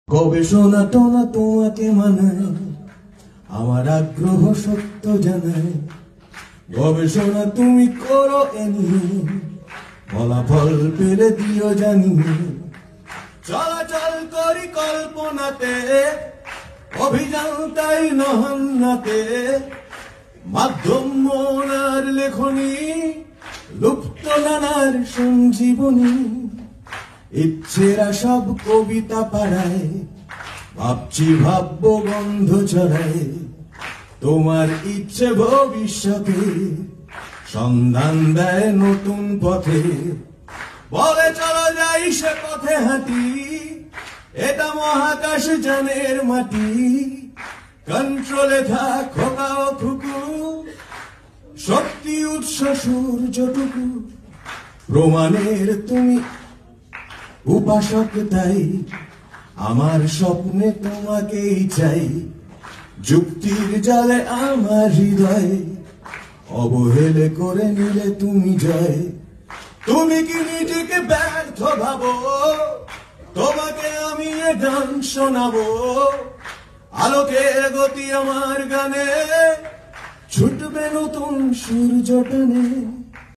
গবেষণা টোনা তোমাকে মানায়, আমার আগ্রহ সত্য জানায়। গবেষণা তুমি করো এনিয়ে, ফলাফল পেলে দিও জানিয়ে। চলাচল করি কল্পনাতে, অভিযান তাই নহন্নাতে। মাধ্যম মনার লেখনী, লুপ্ত নানার সঞ্জীবনী। ইচ্ছেরা সব কবিতা পাড়ায়, ভাবছি ভাব্য গন্ধ ছড়ায়। তোমার ইচ্ছে ভবিষ্যতে সন্ধান দেয় নতুন পথে। বলে চলো যাই সে পথে হাঁটি, এটা মহাকাশ জানের মাটি। কন্ট্রোলে থাক খোকা ও খুকু, শক্তি উৎস সূর্যটুকু। প্রমাণের তুমি উপাসক তাই, আমার স্বপ্নে তোমাকেই চাই। যুক্তির জালে আমার হৃদয়, অবহেলে করে নিলে তুমি জয়। তুমি কি নিজেকে ব্যর্থ ভাবো, তোমাকে আমি এ গান শোনাবো। আলোকের গতি আমার গানে, ছুটবে নতুন সূর্য টানে।